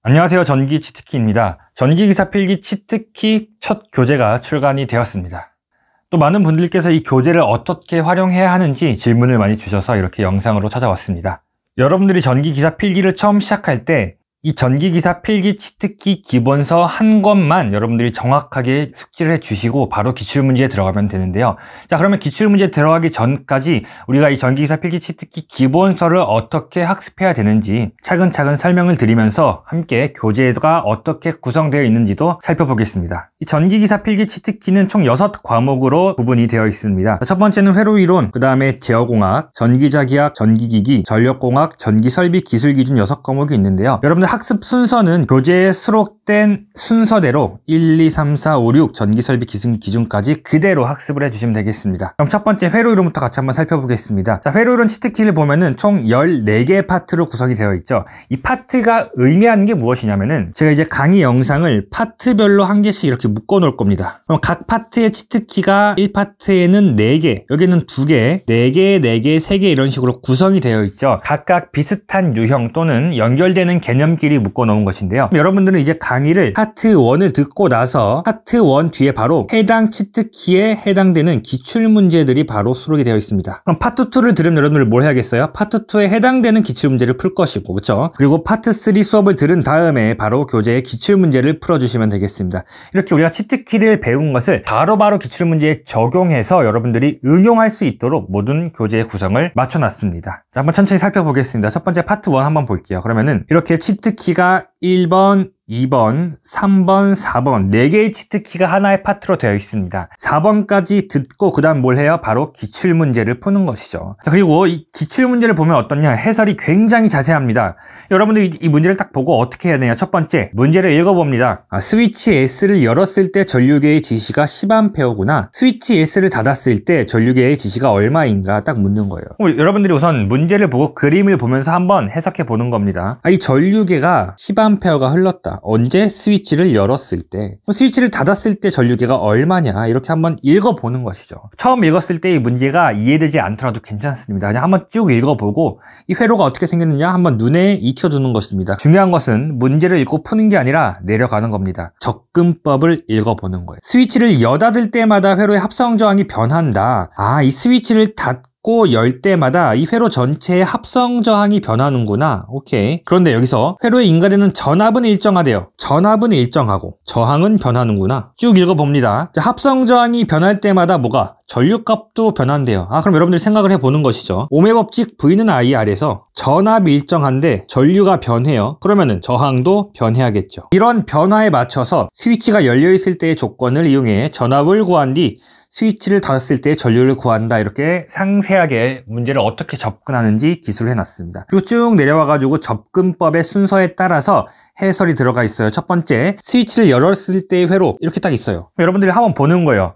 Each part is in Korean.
안녕하세요. 전기 치트키입니다. 전기기사 필기 치트키 첫 교재가 출간이 되었습니다. 또 많은 분들께서 이 교재를 어떻게 활용해야 하는지 질문을 많이 주셔서 이렇게 영상으로 찾아왔습니다. 여러분들이 전기기사 필기를 처음 시작할 때 이 전기기사 필기 치트키 기본서 한 권만 여러분들이 정확하게 숙지를 해주시고 바로 기출문제에 들어가면 되는데요. 자, 그러면 기출문제에 들어가기 전까지 우리가 이 전기기사 필기 치트키 기본서를 어떻게 학습해야 되는지 차근차근 설명을 드리면서 함께 교재가 어떻게 구성되어 있는지도 살펴보겠습니다. 이 전기기사 필기 치트키는 총 6과목으로 구분이 되어 있습니다. 첫 번째는 회로이론, 그 다음에 제어공학, 전기자기학, 전기기기, 전력공학, 전기설비, 기술기준 6과목이 있는데요. 여러분들 학습 순서는 교재에 수록된 순서대로 1, 2, 3, 4, 5, 6 전기설비 기준까지 그대로 학습을 해주시면 되겠습니다. 그럼 첫 번째 회로이론부터 같이 한번 살펴보겠습니다. 자, 회로이론 치트키를 보면은 총 14개의 파트로 구성이 되어 있죠. 이 파트가 의미하는 게 무엇이냐면은 제가 이제 강의 영상을 파트별로 한 개씩 이렇게 묶어 놓을 겁니다. 그럼 각 파트의 치트키가 1파트에는 4개, 여기는 2개, 4개, 4개, 3개 이런 식으로 구성이 되어 있죠. 각각 비슷한 유형 또는 연결되는 개념끼리 묶어 놓은 것인데요. 여러분들은 이제 강의를 파트 1을 듣고 나서 파트 1 뒤에 바로 해당 치트키에 해당되는 기출문제들이 바로 수록이 되어 있습니다. 그럼 파트 2를 들으면 여러분들 뭘 해야겠어요? 파트 2에 해당되는 기출문제를 풀 것이고, 그렇죠? 그리고 파트 3 수업을 들은 다음에 바로 교재의 기출문제를 풀어주시면 되겠습니다. 이렇게 우리가 치트키를 배운 것을 바로바로 기출문제에 적용해서 여러분들이 응용할 수 있도록 모든 교재의 구성을 맞춰놨습니다. 자, 한번 천천히 살펴보겠습니다. 첫 번째 파트 1 한번 볼게요. 그러면은 이렇게 치트키가 1번, 2번, 3번, 4번 4개의 치트키가 하나의 파트로 되어 있습니다. 4번까지 듣고 그 다음 뭘 해요? 바로 기출문제를 푸는 것이죠. 자, 그리고 이 기출문제를 보면 어떠냐? 해설이 굉장히 자세합니다. 여러분들이 이 문제를 딱 보고 어떻게 해야 되냐? 첫 번째, 문제를 읽어봅니다. 스위치 S를 열었을 때 전류계의 지시가 10A구나. 스위치 S를 닫았을 때 전류계의 지시가 얼마인가 딱 묻는 거예요. 여러분들이 우선 문제를 보고 그림을 보면서 한번 해석해 보는 겁니다. 이 전류계가 10A가 흘렀다. 언제? 스위치를 열었을 때. 스위치를 닫았을 때 전류계가 얼마냐, 이렇게 한번 읽어보는 것이죠. 처음 읽었을 때 이 문제가 이해되지 않더라도 괜찮습니다. 그냥 한번 쭉 읽어보고 이 회로가 어떻게 생겼느냐 한번 눈에 익혀두는 것입니다. 중요한 것은 문제를 읽고 푸는 게 아니라 내려가는 겁니다. 접근법을 읽어보는 거예요. 스위치를 여닫을 때마다 회로의 합성 저항이 변한다. 이 스위치를 열 때마다 이 회로 전체의 합성 저항이 변하는구나. 오케이. 그런데 여기서 회로에 인가되는 전압은 일정하대요. 전압은 일정하고 저항은 변하는구나. 쭉 읽어봅니다. 자, 합성 저항이 변할 때마다 뭐가? 전류값도 변한대요. 그럼 여러분들 생각을 해보는 것이죠. ohm의 법칙 V는 IR에서 전압이 일정한데 전류가 변해요. 그러면은 저항도 변해야겠죠. 이런 변화에 맞춰서 스위치가 열려있을 때의 조건을 이용해 전압을 구한 뒤 스위치를 닫았을 때 전류를 구한다. 이렇게 상세하게 문제를 어떻게 접근하는지 기술을 해놨습니다. 그리고 쭉 내려와가지고 접근법의 순서에 따라서 해설이 들어가 있어요. 첫 번째, 스위치를 열었을 때의 회로 이렇게 딱 있어요. 여러분들이 한번 보는 거예요.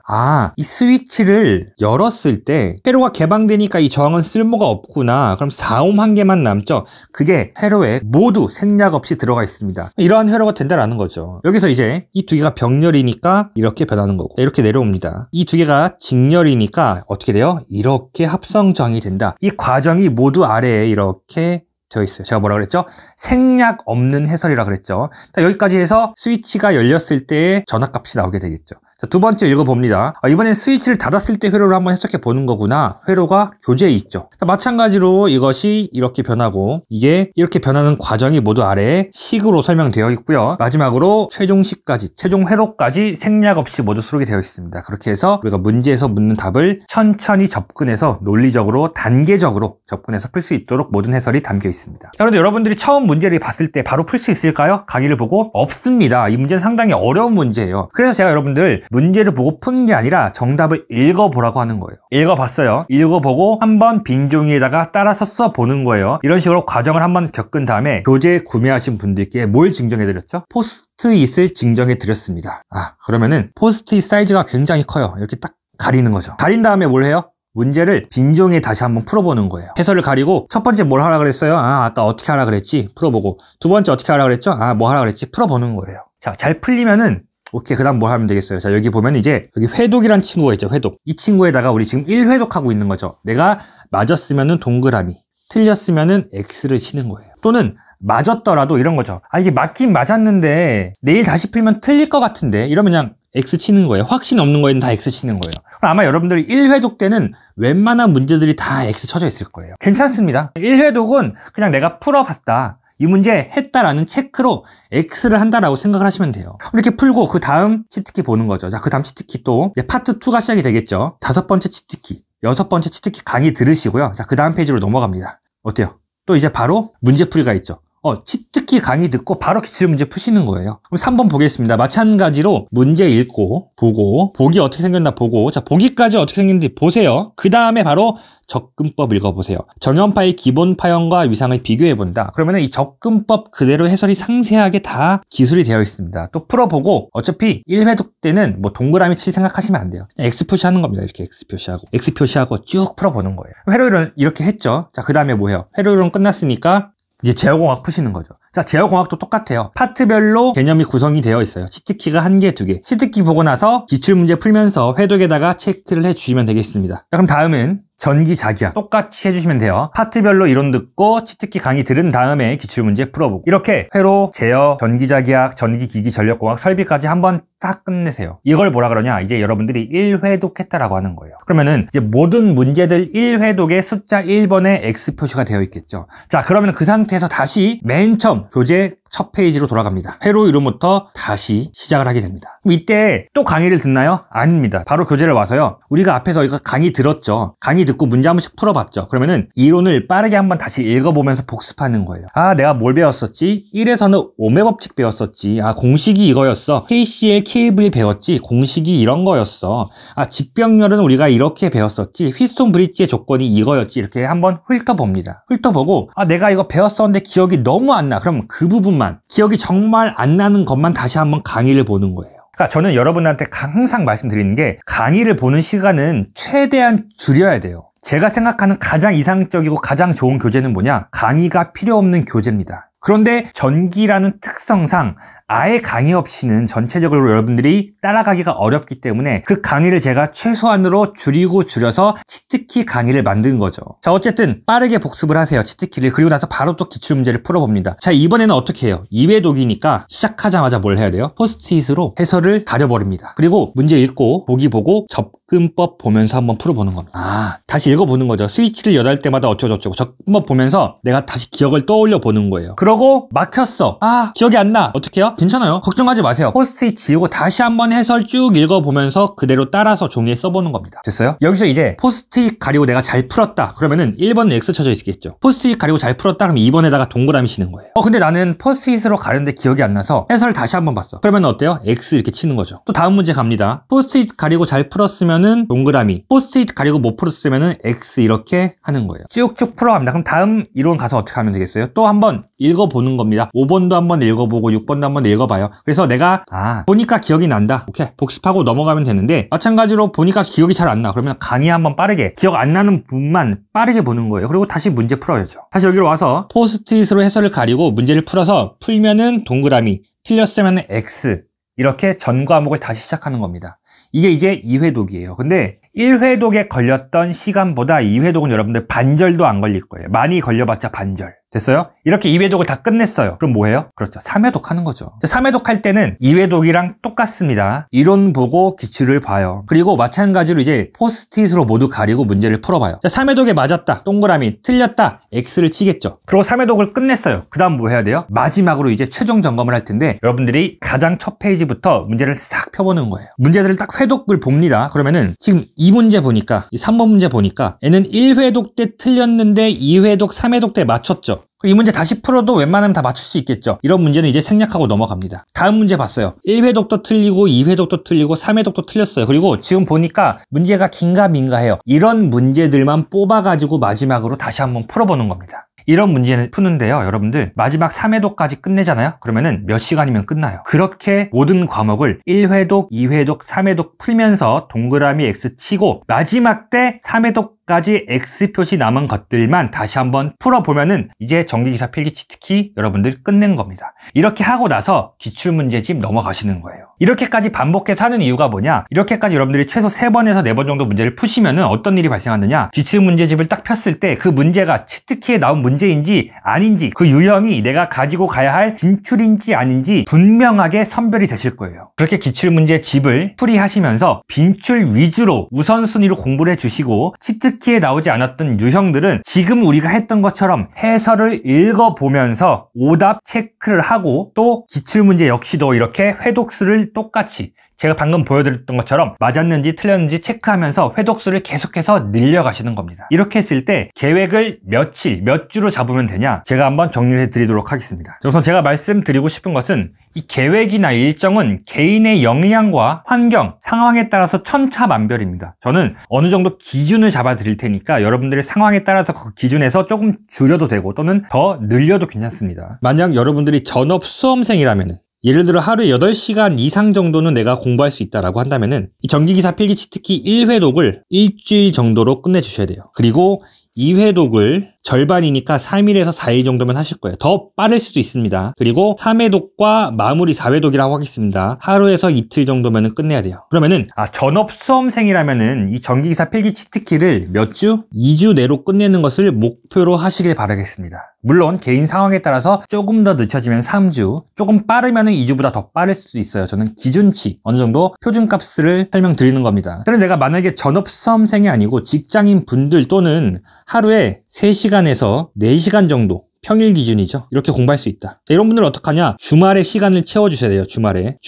이 스위치를 열었을 때 회로가 개방되니까 이 저항은 쓸모가 없구나. 그럼 4옴 한 개만 남죠. 그게 회로에 모두 생략 없이 들어가 있습니다. 이러한 회로가 된다라는 거죠. 여기서 이제 이 두 개가 병렬이니까 이렇게 변하는 거고, 이렇게 내려옵니다. 이 두 개가 직렬이니까 어떻게 돼요? 이렇게 합성 저항이 된다. 이 과정이 모두 아래에 이렇게 되어 있어요. 제가 뭐라 그랬죠? 생략 없는 해설이라 그랬죠. 자, 여기까지 해서 스위치가 열렸을 때의 전압값이 나오게 되겠죠. 자, 두 번째 읽어봅니다. 이번엔 스위치를 닫았을 때 회로를 한번 해석해 보는 거구나. 회로가 교재에 있죠. 자, 마찬가지로 이것이 이렇게 변하고 이게 이렇게 변하는 과정이 모두 아래에 식으로 설명되어 있고요. 마지막으로 최종식까지, 최종 회로까지 생략 없이 모두 수록이 되어 있습니다. 그렇게 해서 우리가 문제에서 묻는 답을 천천히 접근해서 논리적으로 단계적으로 접근해서 풀 수 있도록 모든 해설이 담겨 있습니다. 그런데 여러분들이 처음 문제를 봤을 때 바로 풀 수 있을까요? 강의를 보고 없습니다. 이 문제는 상당히 어려운 문제예요. 그래서 제가 여러분들 문제를 보고 푸는 게 아니라 정답을 읽어보라고 하는 거예요. 읽어봤어요. 읽어보고 한번 빈 종이에다가 따라서 써보는 거예요. 이런 식으로 과정을 한번 겪은 다음에 교재 구매하신 분들께 뭘 증정해드렸죠? 포스트잇을 증정해드렸습니다. 그러면은 포스트잇 사이즈가 굉장히 커요. 이렇게 딱 가리는 거죠. 가린 다음에 뭘 해요? 문제를 빈 종이에 다시 한번 풀어보는 거예요. 해설을 가리고 첫 번째 뭘 하라 그랬어요? 아까 어떻게 하라 그랬지? 풀어보고. 두 번째 어떻게 하라 그랬죠? 뭐 하라 그랬지? 풀어보는 거예요. 자, 잘 풀리면은 오케이, 그 다음 뭐 하면 되겠어요? 자, 여기 보면 이제 여기 회독이란 친구가 있죠. 회독. 이 친구에다가 우리 지금 1회독하고 있는 거죠. 내가 맞았으면은 동그라미, 틀렸으면은 X를 치는 거예요. 또는 맞았더라도 이런 거죠. 아, 이게 맞긴 맞았는데 내일 다시 풀면 틀릴 것 같은데, 이러면 그냥 X 치는 거예요. 확신 없는 거에는 다 X 치는 거예요. 그럼 아마 여러분들이 1회독 때는 웬만한 문제들이 다 X 쳐져 있을 거예요. 괜찮습니다. 1회독은 그냥 내가 풀어봤다, 이 문제 했다라는 체크로 X를 한다라고 생각을 하시면 돼요. 이렇게 풀고 그 다음 치트키 보는 거죠. 자, 그 다음 치트키 또 이제 파트 2가 시작이 되겠죠. 5번째 치트키, 6번째 치트키 강의 들으시고요. 자, 그 다음 페이지로 넘어갑니다. 어때요? 또 이제 바로 문제풀이가 있죠. 치트키 강의 듣고 바로 기출문제 푸시는 거예요. 그럼 3번 보겠습니다. 마찬가지로 문제 읽고, 보고, 보기 어떻게 생겼나 보고, 자, 보기까지 어떻게 생겼는지 보세요. 그 다음에 바로 접근법 읽어보세요. 정연파의 기본 파형과 위상을 비교해본다. 그러면 이 접근법 그대로 해설이 상세하게 다 기술이 되어 있습니다. 또 풀어보고, 어차피 1회독 때는 뭐 동그라미 칠 생각하시면 안 돼요. X 표시하는 겁니다. 이렇게 X 표시하고 쭉 풀어보는 거예요. 회로이론 이렇게 했죠. 자, 그 다음에 뭐예요? 회로이론 끝났으니까 이제 제어공학 푸시는 거죠. 자, 제어공학도 똑같아요. 파트별로 개념이 구성이 되어 있어요. 치트키가 1개, 2개. 치트키 보고 나서 기출문제 풀면서 회독에다가 체크를 해주시면 되겠습니다. 자, 그럼 다음은 전기자기학 똑같이 해주시면 돼요. 파트별로 이론 듣고 치트키 강의 들은 다음에 기출문제 풀어보고, 이렇게 회로, 제어, 전기자기학, 전기기기, 전력공학, 설비까지 한번 딱 끝내세요. 이걸 뭐라 그러냐, 이제 여러분들이 1회독 했다라고 하는 거예요. 그러면은 이제 모든 문제들 1회독에 숫자 1번에 X 표시가 되어 있겠죠. 자, 그러면 그 상태에서 다시 맨 처음 교재 첫 페이지로 돌아갑니다. 회로 이론부터 다시 시작을 하게 됩니다. 이때 또 강의를 듣나요? 아닙니다. 바로 교재를 와서요. 우리가 앞에서 이거 강의 들었죠. 강의 듣고 문제 한 번씩 풀어봤죠. 그러면은 이론을 빠르게 한번 다시 읽어보면서 복습하는 거예요. 아, 내가 뭘 배웠었지? 1에서는 오메 법칙 배웠었지. 아, 공식이 이거였어. KCL, KV 배웠지. 공식이 이런 거였어. 아, 직병렬은 우리가 이렇게 배웠었지. 휘스톤 브릿지의 조건이 이거였지. 이렇게 한번 훑어봅니다. 훑어보고, 아, 내가 이거 배웠었는데 기억이 너무 안 나. 그럼 그 부분만, 기억이 정말 안 나는 것만 다시 한번 강의를 보는 거예요. 그러니까 저는 여러분한테 항상 말씀드리는 게, 강의를 보는 시간은 최대한 줄여야 돼요. 제가 생각하는 가장 이상적이고 가장 좋은 교재는 뭐냐? 강의가 필요 없는 교재입니다. 그런데 전기라는 특성상 아예 강의 없이는 전체적으로 여러분들이 따라가기가 어렵기 때문에 그 강의를 제가 최소한으로 줄여서 치트키 강의를 만든 거죠. 자, 어쨌든 빠르게 복습을 하세요, 치트키를. 그리고 나서 바로 또 기출문제를 풀어봅니다. 자, 이번에는 어떻게 해요? 2회독이니까 시작하자마자 뭘 해야 돼요? 포스트잇으로 해설을 가려버립니다. 그리고 문제 읽고, 보기 보고, 접근법 보면서 한번 풀어보는 겁니다. 아, 다시 읽어보는 거죠. 스위치를 여달 때마다 어쩌고저쩌고 접근법 보면서 내가 다시 기억을 떠올려 보는 거예요. 그러고 막혔어. 아, 기억이 안 나. 어떻게 해요? 괜찮아요. 걱정하지 마세요. 포스트잇 지우고 다시 한번 해설 쭉 읽어보면서 그대로 따라서 종이에 써보는 겁니다. 됐어요? 여기서 이제 포스트잇 가리고 내가 잘 풀었다. 그러면은 1번은 X 쳐져 있겠죠. 포스트잇 가리고 잘 풀었다. 그럼 2번에다가 동그라미 치는 거예요. 근데 나는 포스트잇으로 가렸는데 기억이 안 나서 해설 다시 한번 봤어. 그러면 어때요? X 이렇게 치는 거죠. 또 다음 문제 갑니다. 포스트잇 가리고 잘 풀었으면은 동그라미, 포스트잇 가리고 못 풀었으면은 X 이렇게 하는 거예요. 쭉쭉 풀어갑니다. 그럼 다음 이론 가서 어떻게 하면 되겠어요? 또 한번 읽어보는 겁니다. 5번도 한번 읽어보고 6번도 한번 읽어봐요. 그래서 내가 보니까 기억이 난다. 오케이, 복습하고 넘어가면 되는데, 마찬가지로 보니까 기억이 잘 안 나. 그러면 강의 한번 빠르게, 기억 안 나는 부분만 빠르게 보는 거예요. 그리고 다시 문제 풀어야죠. 다시 여기로 와서 포스트잇으로 해설을 가리고 문제를 풀어서 풀면은 동그라미, 틀렸으면 X, 이렇게 전 과목을 다시 시작하는 겁니다. 이게 이제 2회독이에요. 근데 1회독에 걸렸던 시간보다 2회독은 여러분들 반절도 안 걸릴 거예요. 많이 걸려봤자 반절. 됐어요? 이렇게 2회독을 다 끝냈어요. 그럼 뭐 해요? 그렇죠. 3회독 하는 거죠. 3회독 할 때는 2회독이랑 똑같습니다. 이론 보고 기출을 봐요. 그리고 마찬가지로 이제 포스트잇으로 모두 가리고 문제를 풀어봐요. 자, 3회독에 맞았다, 동그라미, 틀렸다, X를 치겠죠. 그리고 3회독을 끝냈어요. 그 다음 뭐 해야 돼요? 마지막으로 이제 최종 점검을 할 텐데, 여러분들이 가장 첫 페이지부터 문제를 싹 펴보는 거예요. 문제들을 딱 회독을 봅니다. 그러면은 지금 이 문제 보니까, 이 3번 문제 보니까 얘는 1회독 때 틀렸는데 2회독, 3회독 때 맞췄죠. 이 문제 다시 풀어도 웬만하면 다 맞출 수 있겠죠. 이런 문제는 이제 생략하고 넘어갑니다. 다음 문제 봤어요. 1회독도 틀리고 2회독도 틀리고 3회독도 틀렸어요. 그리고 지금 보니까 문제가 긴가민가해요. 이런 문제들만 뽑아가지고 마지막으로 다시 한번 풀어보는 겁니다. 이런 문제는 푸는데요, 여러분들 마지막 3회독까지 끝내잖아요. 그러면은 몇 시간이면 끝나요. 그렇게 모든 과목을 1회독, 2회독, 3회독 풀면서 동그라미 X 치고 마지막 때 3회독 여기까지 X 표시 남은 것들만 다시 한번 풀어보면은 이제 전기기사 필기 치트키 여러분들 끝낸 겁니다. 이렇게 하고 나서 기출문제집 넘어가시는 거예요. 이렇게까지 반복해서 하는 이유가 뭐냐? 이렇게까지 여러분들이 최소 3번에서 4번 정도 문제를 푸시면은 어떤 일이 발생하느냐? 기출문제집을 딱 폈을 때 그 문제가 치트키에 나온 문제인지 아닌지 그 유형이 내가 가지고 가야 할 진출인지 아닌지 분명하게 선별이 되실 거예요. 그렇게 기출문제집을 풀이하시면서 빈출 위주로 우선순위로 공부를 해주시고 치트키에 나오지 않았던 유형들은 지금 우리가 했던 것처럼 해설을 읽어보면서 오답 체크를 하고 또 기출문제 역시도 이렇게 회독수를 똑같이 제가 방금 보여드렸던 것처럼 맞았는지 틀렸는지 체크하면서 회독수를 계속해서 늘려가시는 겁니다. 이렇게 했을 때 계획을 며칠, 몇 주로 잡으면 되냐? 제가 한번 정리를 해드리도록 하겠습니다. 우선 제가 말씀드리고 싶은 것은 이 계획이나 일정은 개인의 역량과 환경, 상황에 따라서 천차만별입니다. 저는 어느 정도 기준을 잡아 드릴 테니까 여러분들의 상황에 따라서 그 기준에서 조금 줄여도 되고 또는 더 늘려도 괜찮습니다. 만약 여러분들이 전업 수험생이라면은 예를 들어 하루에 8시간 이상 정도는 내가 공부할 수 있다라고 한다면은 이 전기기사 필기 치트키 1회독을 일주일 정도로 끝내주셔야 돼요. 그리고 2회독을 절반이니까 3일에서 4일 정도면 하실 거예요. 더 빠를 수도 있습니다. 그리고 3회독과 마무리 4회독이라고 하겠습니다. 하루에서 이틀 정도면 끝내야 돼요. 그러면은 전업 수험생이라면은 이 전기기사 필기 치트키를 몇 주? 2주 내로 끝내는 것을 목표로 하시길 바라겠습니다. 물론 개인 상황에 따라서 조금 더 늦춰지면 3주, 조금 빠르면 2주보다 더 빠를 수도 있어요. 저는 기준치, 어느 정도 표준값을 설명드리는 겁니다. 그런데 내가 만약에 전업 수험생이 아니고 직장인 분들 또는 하루에 3시간에서 4시간 정도 평일 기준이죠. 이렇게 공부할 수 있다. 자, 이런 분들은 어떡하냐? 주말에 시간을 채워주셔야 돼요. 주말에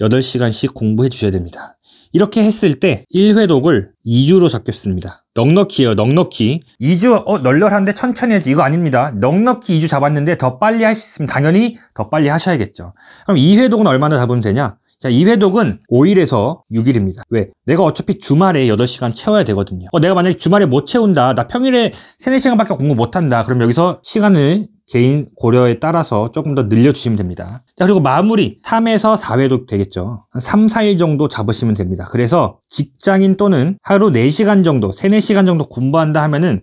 8시간씩 공부해 주셔야 됩니다. 이렇게 했을 때 1회독을 2주로 잡겠습니다. 넉넉히요, 넉넉히. 2주, 널널한데 천천히 해야지. 이거 아닙니다. 넉넉히 2주 잡았는데 더 빨리 할 수 있으면 당연히 더 빨리 하셔야겠죠. 그럼 2회독은 얼마나 잡으면 되냐? 자, 2회독은 5일에서 6일입니다. 왜? 내가 어차피 주말에 8시간 채워야 되거든요. 내가 만약에 주말에 못 채운다. 나 평일에 3, 4시간밖에 공부 못한다. 그럼 여기서 시간을 개인 고려에 따라서 조금 더 늘려주시면 됩니다. 자, 그리고 마무리 3에서 4회독 되겠죠. 한 3, 4일 정도 잡으시면 됩니다. 그래서 직장인 또는 하루 4시간 정도, 3, 4시간 정도 공부한다 하면은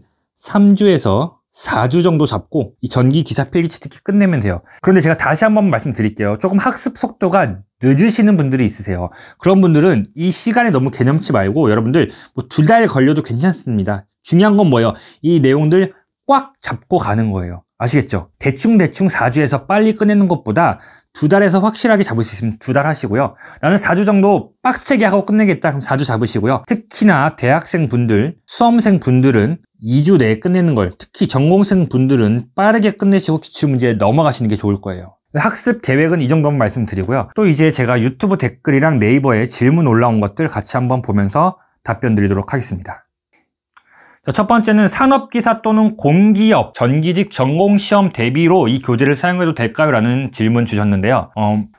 3주에서 4주 정도 잡고 이 전기기사 필기 치트키 끝내면 돼요. 그런데 제가 다시 한번 말씀드릴게요. 조금 학습 속도가 늦으시는 분들이 있으세요. 그런 분들은 이 시간에 너무 개념치 말고 여러분들 뭐 2달 걸려도 괜찮습니다. 중요한 건 뭐예요? 이 내용들 꽉 잡고 가는 거예요. 아시겠죠? 대충 4주에서 빨리 끝내는 것보다 2달에서 확실하게 잡을 수 있으면 2달 하시고요. 나는 4주 정도 빡세게 하고 끝내겠다. 그럼 4주 잡으시고요. 특히나 대학생 분들, 수험생 분들은 2주 내에 끝내는 걸, 특히 전공생 분들은 빠르게 끝내시고 기출문제에 넘어가시는 게 좋을 거예요. 학습 계획은 이 정도만 말씀드리고요. 또 이제 제가 유튜브 댓글이랑 네이버에 질문 올라온 것들 같이 한번 보면서 답변 드리도록 하겠습니다. 자, 첫 번째는 산업기사 또는 공기업, 전기직 전공시험 대비로 이 교재를 사용해도 될까요? 라는 질문 주셨는데요.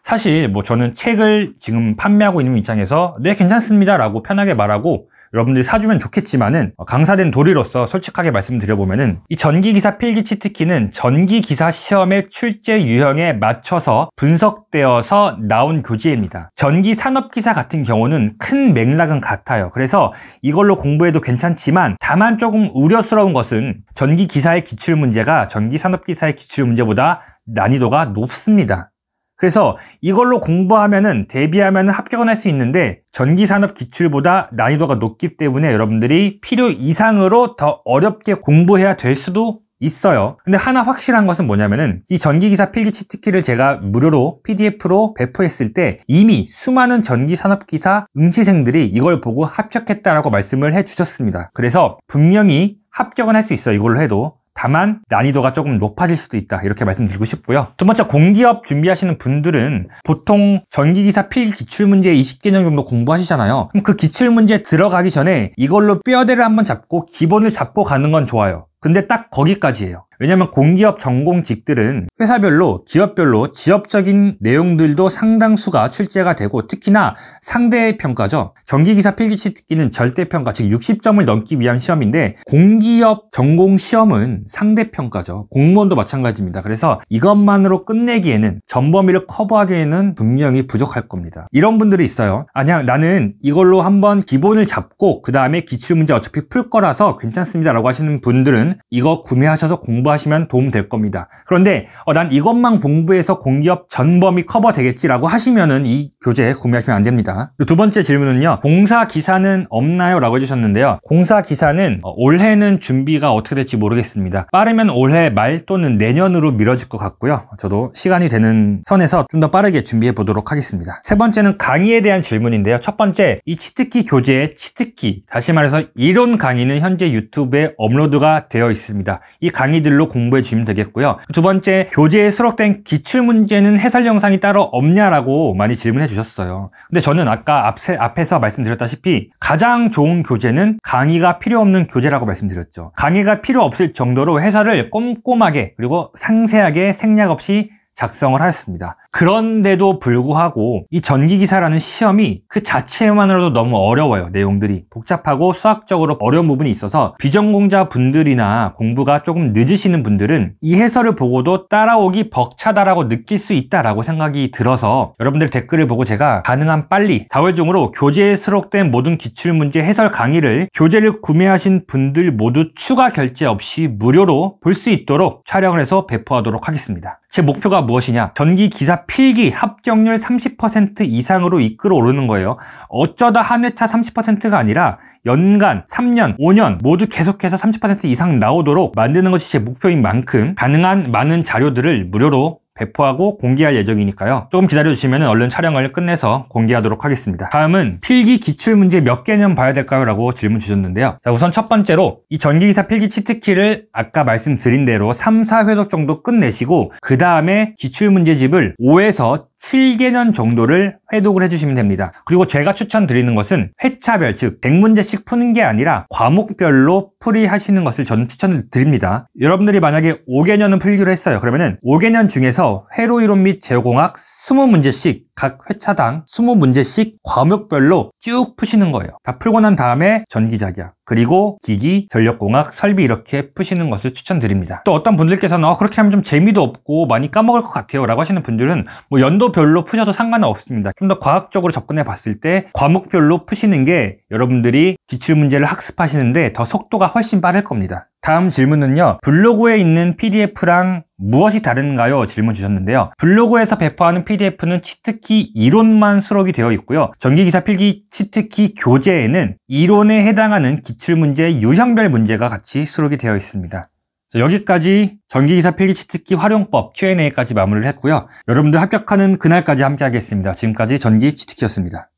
사실 뭐 저는 책을 지금 판매하고 있는 입장에서 네, 괜찮습니다 라고 편하게 말하고 여러분들이 사주면 좋겠지만은 강사된 도리로서 솔직하게 말씀드려보면은 이 전기기사 필기 치트키는 전기기사 시험의 출제 유형에 맞춰서 분석되어서 나온 교재입니다. 전기산업기사 같은 경우는 큰 맥락은 같아요. 그래서 이걸로 공부해도 괜찮지만 다만 조금 우려스러운 것은 전기기사의 기출문제가 전기산업기사의 기출문제보다 난이도가 높습니다. 그래서 이걸로 공부하면은 대비하면은 합격은 할 수 있는데 전기산업 기출보다 난이도가 높기 때문에 여러분들이 필요 이상으로 더 어렵게 공부해야 될 수도 있어요. 근데 하나 확실한 것은 뭐냐면은 이 전기기사 필기 치트키를 제가 무료로 PDF로 배포했을 때 이미 수많은 전기산업기사 응시생들이 이걸 보고 합격했다라고 말씀을 해주셨습니다. 그래서 분명히 합격은 할 수 있어요. 이걸로 해도. 다만 난이도가 조금 높아질 수도 있다 이렇게 말씀드리고 싶고요. 두 번째, 공기업 준비하시는 분들은 보통 전기기사 필기 기출문제 20개념 정도 공부하시잖아요. 그럼 그 기출문제 들어가기 전에 이걸로 뼈대를 한번 잡고 기본을 잡고 가는 건 좋아요. 근데 딱 거기까지예요. 왜냐면 공기업 전공직들은 회사별로, 기업별로 지역적인 내용들도 상당수가 출제가 되고 특히나 상대평가죠. 전기기사 필기치특기는 절대평가, 즉 60점을 넘기 위한 시험인데 공기업 전공 시험은 상대평가죠. 공무원도 마찬가지입니다. 그래서 이것만으로 끝내기에는 전범위를 커버하기에는 분명히 부족할 겁니다. 이런 분들이 있어요. 아니야, 나는 이걸로 한번 기본을 잡고 그 다음에 기출문제 어차피 풀 거라서 괜찮습니다 라고 하시는 분들은 이거 구매하셔서 공부하시면 도움 될 겁니다. 그런데 난 이것만 공부해서 공기업 전범위 커버 되겠지라고 하시면은 이 교재 구매하시면 안 됩니다. 두 번째 질문은요, 공사기사는 없나요? 라고 해주셨는데요. 공사기사는 올해는 준비가 어떻게 될지 모르겠습니다. 빠르면 올해 말 또는 내년으로 미뤄질 것 같고요. 저도 시간이 되는 선에서 좀 더 빠르게 준비해 보도록 하겠습니다. 세 번째는 강의에 대한 질문인데요. 첫 번째, 이 치트키 교재의 치트키, 다시 말해서 이론 강의는 현재 유튜브에 업로드가 되어 있습니다. 이 강의들로 공부해 주시면 되겠고요. 두 번째, 교재에 수록된 기출문제는 해설 영상이 따로 없냐라고 많이 질문해 주셨어요. 근데 저는 아까 앞에서 말씀드렸다시피 가장 좋은 교재는 강의가 필요 없는 교재라고 말씀드렸죠. 강의가 필요 없을 정도로 해설을 꼼꼼하게 그리고 상세하게 생략 없이 작성을 하였습니다. 그런데도 불구하고 이 전기기사라는 시험이 그 자체만으로도 너무 어려워요. 내용들이 복잡하고 수학적으로 어려운 부분이 있어서 비전공자 분들이나 공부가 조금 늦으시는 분들은 이 해설을 보고도 따라오기 벅차다라고 느낄 수 있다라고 생각이 들어서 여러분들 댓글을 보고 제가 가능한 빨리 4월 중으로 교재에 수록된 모든 기출문제 해설 강의를 교재를 구매하신 분들 모두 추가 결제 없이 무료로 볼 수 있도록 촬영을 해서 배포하도록 하겠습니다. 제 목표가 무엇이냐? 전기기사 필기 합격률 30% 이상으로 이끌어 오르는 거예요. 어쩌다 한 회차 30%가 아니라 연간, 3년, 5년 모두 계속해서 30% 이상 나오도록 만드는 것이 제 목표인 만큼 가능한 많은 자료들을 무료로 배포하고 공개할 예정이니까요. 조금 기다려주시면 얼른 촬영을 끝내서 공개하도록 하겠습니다. 다음은 필기 기출문제 몇 개년 봐야 될까요? 라고 질문 주셨는데요. 자, 우선 첫 번째로 이 전기기사 필기 치트키를 아까 말씀드린 대로 3, 4회독 정도 끝내시고 그 다음에 기출문제집을 5에서 7개년 정도를 회독을 해주시면 됩니다. 그리고 제가 추천드리는 것은 회차별, 즉 100문제씩 푸는 게 아니라 과목별로 풀이하시는 것을 저는 추천을 드립니다. 여러분들이 만약에 5개년은 풀기로 했어요. 그러면은 5개년 중에서 회로이론 및 제어공학 20문제씩 각 회차당 20문제씩 과목별로 쭉 푸시는 거예요. 다 풀고 난 다음에 전기자기학, 그리고 기기, 전력공학, 설비 이렇게 푸시는 것을 추천드립니다. 또 어떤 분들께서는 그렇게 하면 좀 재미도 없고 많이 까먹을 것 같아요 라고 하시는 분들은 뭐 연도별로 푸셔도 상관은 없습니다. 좀 더 과학적으로 접근해 봤을 때 과목별로 푸시는 게 여러분들이 기출문제를 학습하시는데 더 속도가 훨씬 빠를 겁니다. 다음 질문은요, 블로그에 있는 PDF랑 무엇이 다른가요? 질문 주셨는데요. 블로그에서 배포하는 PDF는 치트키 이론만 수록이 되어 있고요. 전기기사 필기 치트키 교재에는 이론에 해당하는 기출문제 유형별 문제가 같이 수록이 되어 있습니다. 여기까지 전기기사 필기 치트키 활용법 Q&A까지 마무리를 했고요. 여러분들 합격하는 그날까지 함께 하겠습니다. 지금까지 전기 치트키였습니다.